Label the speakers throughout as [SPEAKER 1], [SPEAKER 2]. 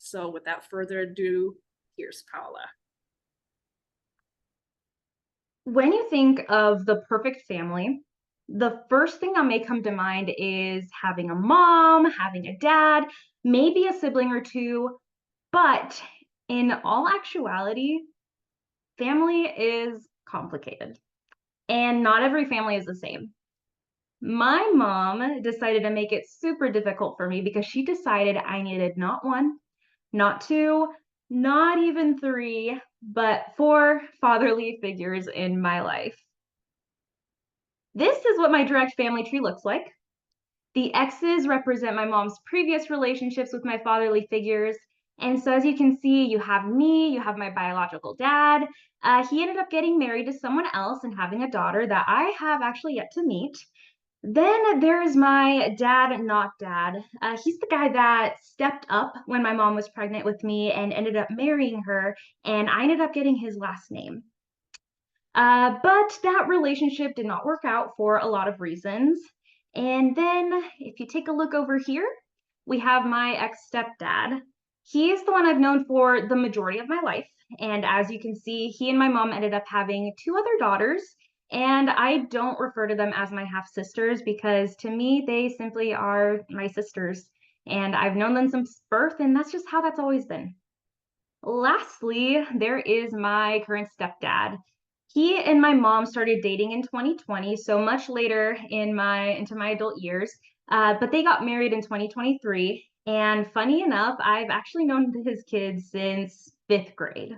[SPEAKER 1] So without further ado, here's Paola.
[SPEAKER 2] When you think of the perfect family, the first thing that may come to mind is having a mom, having a dad, maybe a sibling or two. But in all actuality, family is complicated, and not every family is the same. My mom decided to make it super difficult for me because she decided I needed not one, not two, not even three, but four fatherly figures in my life. This is what my direct family tree looks like. The X's represent my mom's previous relationships with my fatherly figures. And so, as you can see, you have me, you have my biological dad. He ended up getting married to someone else and having a daughter that I have actually yet to meet. Then there's my dad, not dad. He's the guy that stepped up when my mom was pregnant with me and ended up marrying her, and I ended up getting his last name. But that relationship did not work out for a lot of reasons. And then if you take a look over here, we have my ex-stepdad. He is the one I've known for the majority of my life. And as you can see, he and my mom ended up having two other daughters. And I don't refer to them as my half sisters because to me, they simply are my sisters. And I've known them since birth, and that's just how that's always been. Lastly, there is my current stepdad. He and my mom started dating in 2020, so much later into my adult years. But they got married in 2023. And funny enough, I've actually known his kids since fifth grade.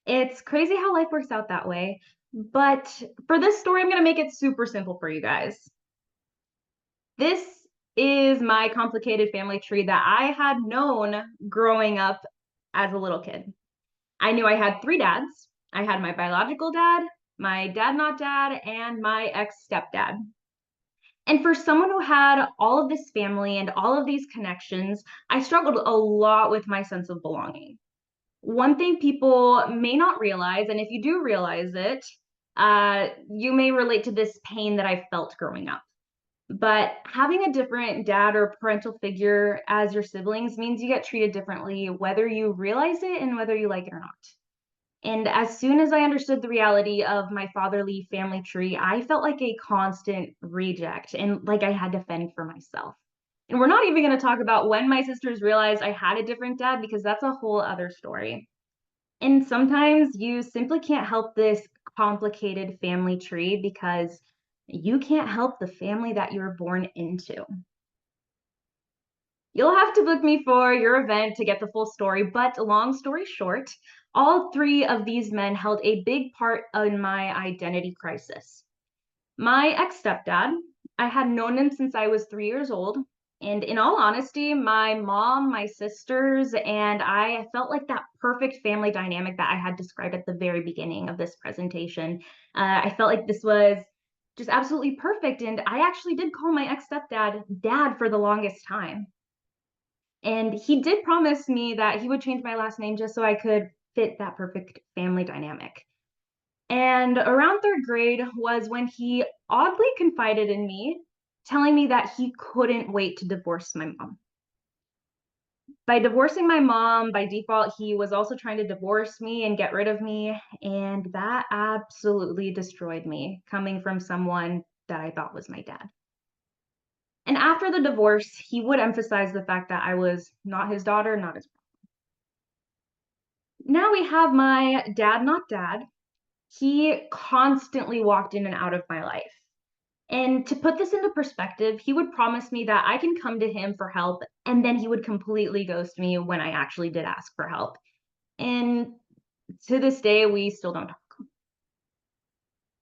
[SPEAKER 2] It's crazy how life works out that way. But for this story, I'm going to make it super simple for you guys. This is my complicated family tree that I had known growing up as a little kid. I knew I had three dads. I had my biological dad, my dad, not dad, and my ex stepdad. And for someone who had all of this family and all of these connections, I struggled a lot with my sense of belonging. One thing people may not realize, and if you do realize it, you may relate to this pain that I felt growing up. But having a different dad or parental figure as your siblings means you get treated differently, whether you realize it and whether you like it or not. And as soon as I understood the reality of my fatherly family tree, I felt like a constant reject and like I had to fend for myself. And we're not even going to talk about when my sisters realized I had a different dad because that's a whole other story. And sometimes you simply can't help this complicated family tree because you can't help the family that you were born into. You'll have to book me for your event to get the full story, but long story short, all three of these men held a big part in my identity crisis. My ex stepdad, I had known him since I was 3 years old. And in all honesty, my mom, my sisters, and I felt like that perfect family dynamic that I had described at the very beginning of this presentation. I felt like this was just absolutely perfect. And I actually did call my ex stepdad dad for the longest time. And he did promise me that he would change my last name just so I could fit that perfect family dynamic. And around third grade was when he oddly confided in me, telling me that he couldn't wait to divorce my mom. By divorcing my mom, by default, he was also trying to divorce me and get rid of me. And that absolutely destroyed me, coming from someone that I thought was my dad. And after the divorce, he would emphasize the fact that I was not his daughter, not his. Now we have my dad, not dad. He constantly walked in and out of my life. And to put this into perspective, he would promise me that I can come to him for help, and then he would completely ghost me when I actually did ask for help. And to this day, we still don't talk.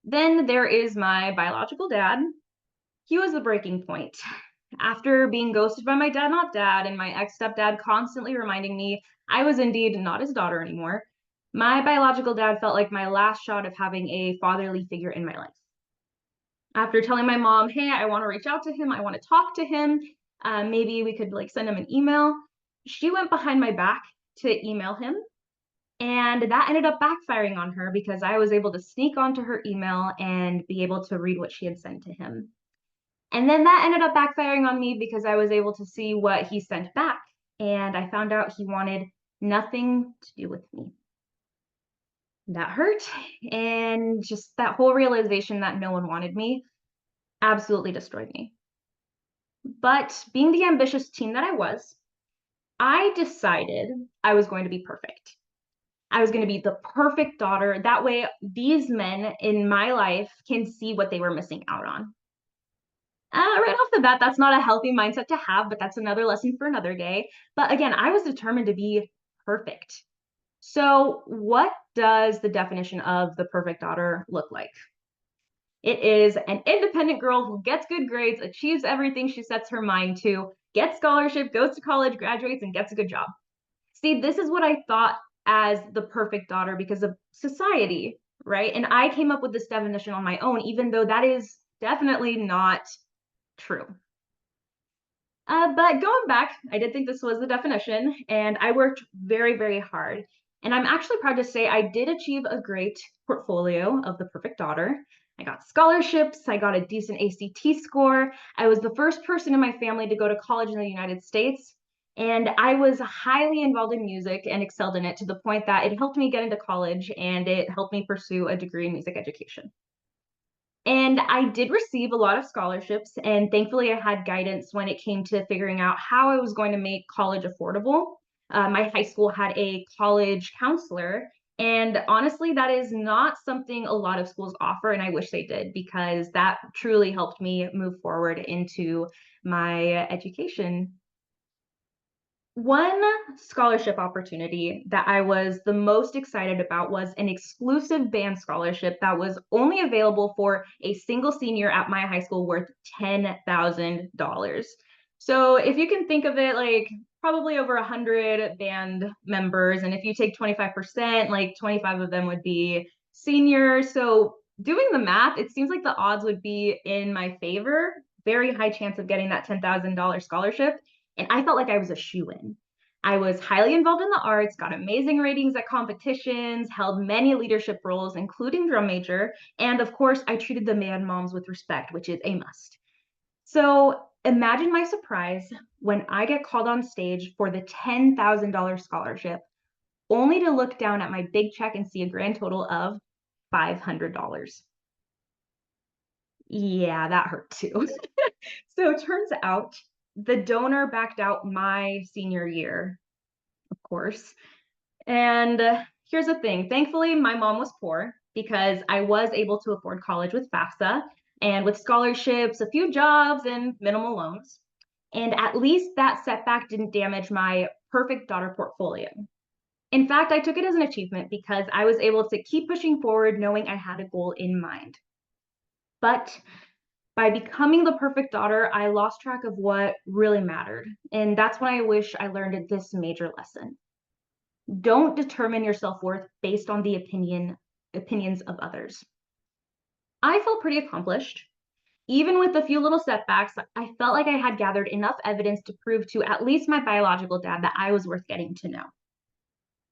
[SPEAKER 2] Then there is my biological dad. He was the breaking point. After being ghosted by my dad, not dad, and my ex stepdad constantly reminding me I was indeed not his daughter anymore, my biological dad felt like my last shot of having a fatherly figure in my life. After telling my mom, hey, I want to reach out to him, I want to talk to him, maybe we could like send him an email, she went behind my back to email him. And that ended up backfiring on her because I was able to sneak onto her email and be able to read what she had sent to him. And then that ended up backfiring on me because I was able to see what he sent back. and I found out he wanted nothing to do with me. That hurt, and just that whole realization that no one wanted me absolutely destroyed me. But being the ambitious teen that I decided I was going to be perfect. I was going to be the perfect daughter. That way, these men in my life can see what they were missing out on. Right off the bat, that's not a healthy mindset to have, but that's another lesson for another day. But again, I was determined to be perfect. So, what does the definition of the perfect daughter look like? It is an independent girl who gets good grades, achieves everything she sets her mind to, gets scholarship, goes to college, graduates, and gets a good job. See, this is what I thought as the perfect daughter because of society, right? And I came up with this definition on my own, even though that is definitely not true. But going back, I did think this was the definition, and I worked very, very hard. And I'm actually proud to say I did achieve a great portfolio of the perfect daughter. I got scholarships, I got a decent ACT score. I was the first person in my family to go to college in the United States. And I was highly involved in music and excelled in it to the point that it helped me get into college and it helped me pursue a degree in music education. And I did receive a lot of scholarships, and thankfully, I had guidance when it came to figuring out how I was going to make college affordable. My high school had a college counselor, and honestly, that is not something a lot of schools offer, and I wish they did because that truly helped me move forward into my education. One scholarship opportunity that I was the most excited about was an exclusive band scholarship that was only available for a single senior at my high school worth $10,000. So if you can think of it like probably over 100 band members, and if you take 25%, like 25 of them would be seniors. So doing the math, it seems like the odds would be in my favor. Very high chance of getting that $10,000 scholarship. And I felt like I was a shoe-in. I was highly involved in the arts, got amazing ratings at competitions, held many leadership roles, including drum major, and of course, I treated the man moms with respect, which is a must. So imagine my surprise when I get called on stage for the $10,000 scholarship, only to look down at my big check and see a grand total of $500. Yeah, that hurt too. So it turns out the donor backed out my senior year, of course. And here's the thing, thankfully, my mom was poor because I was able to afford college with FAFSA and with scholarships, a few jobs, and minimal loans. And at least that setback didn't damage my perfect daughter portfolio. In fact, I took it as an achievement because I was able to keep pushing forward knowing I had a goal in mind. But by becoming the perfect daughter, I lost track of what really mattered. And that's when I wish I learned this major lesson. Don't determine your self-worth based on the opinions of others. I felt pretty accomplished. Even with a few little setbacks, I felt like I had gathered enough evidence to prove to at least my biological dad that I was worth getting to know.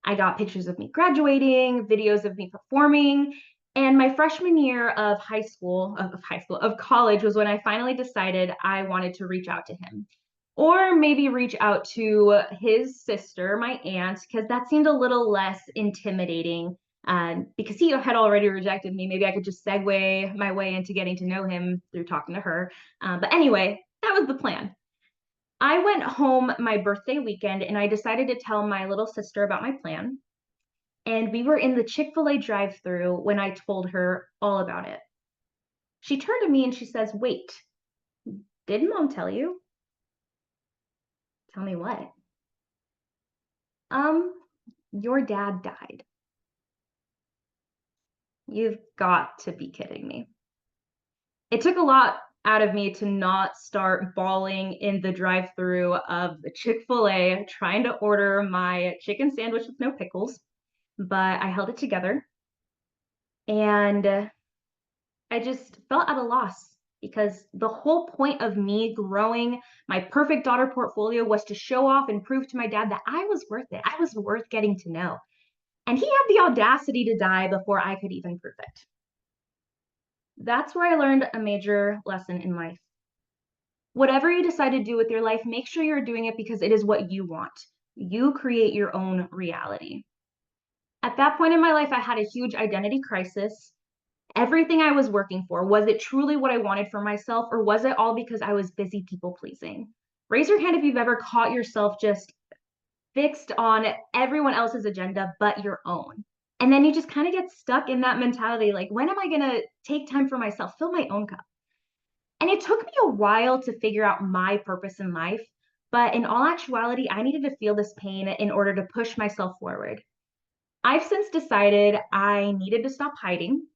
[SPEAKER 2] I got pictures of me graduating, videos of me performing, and my freshman year of of college was when I finally decided I wanted to reach out to him. Or maybe reach out to his sister, my aunt, because that seemed a little less intimidating. Because he had already rejected me, maybe I could just segue my way into getting to know him through talking to her. But anyway, that was the plan. I went home my birthday weekend and I decided to tell my little sister about my plan. And we were in the Chick-fil-A drive-through when I told her all about it. She turned to me and she says, "Wait, did mom tell you?" Tell me what? Um, your dad died. You've got to be kidding me. It took a lot out of me to not start bawling in the drive-through of the Chick-fil-A trying to order my chicken sandwich with no pickles, but I held it together and I just felt at a loss because the whole point of me growing my perfect daughter portfolio was to show off and prove to my dad that I was worth it. I was worth getting to know. And he had the audacity to die before I could even prove it. That's where I learned a major lesson in life. Whatever you decide to do with your life, make sure you're doing it because it is what you want. You create your own reality. At that point in my life, I had a huge identity crisis. Everything I was working for, was it truly what I wanted for myself, or was it all because I was busy people pleasing? Raise your hand if you've ever caught yourself just fixed on everyone else's agenda but your own. And then you just kind of get stuck in that mentality like, when am I going to take time for myself, fill my own cup? And it took me a while to figure out my purpose in life. But in all actuality, I needed to feel this pain in order to push myself forward. I've since decided I needed to stop hiding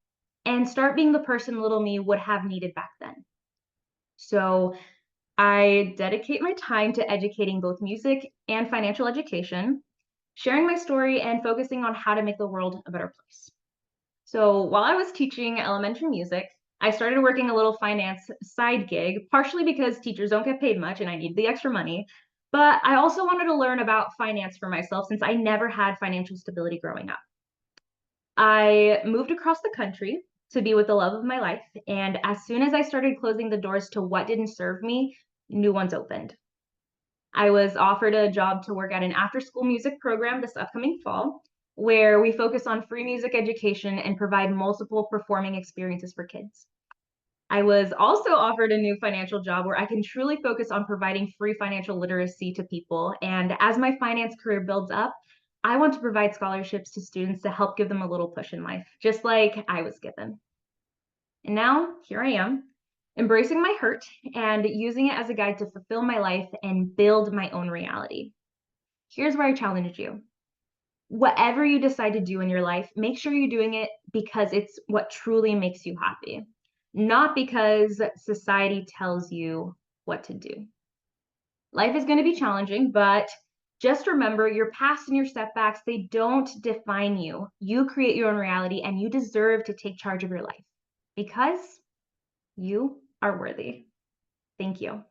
[SPEAKER 2] and start being the person little me would have needed back then. So I dedicate my time to educating both music and financial education, sharing my story, and focusing on how to make the world a better place. So while I was teaching elementary music, I started working a little finance side gig, partially because teachers don't get paid much and I needed the extra money. But I also wanted to learn about finance for myself since I never had financial stability growing up. I moved across the country to be with the love of my life. And as soon as I started closing the doors to what didn't serve me, new ones opened. I was offered a job to work at an after school music program this upcoming fall, where we focus on free music education and provide multiple performing experiences for kids. I was also offered a new financial job where I can truly focus on providing free financial literacy to people. And as my finance career builds up, I want to provide scholarships to students to help give them a little push in life, just like I was given. And now here I am, embracing my hurt and using it as a guide to fulfill my life and build my own reality. Here's where I challenge you. Whatever you decide to do in your life, make sure you're doing it because it's what truly makes you happy, not because society tells you what to do. Life is going to be challenging, but just remember your past and your setbacks, they don't define you. You create your own reality and you deserve to take charge of your life because you are worthy. Thank you.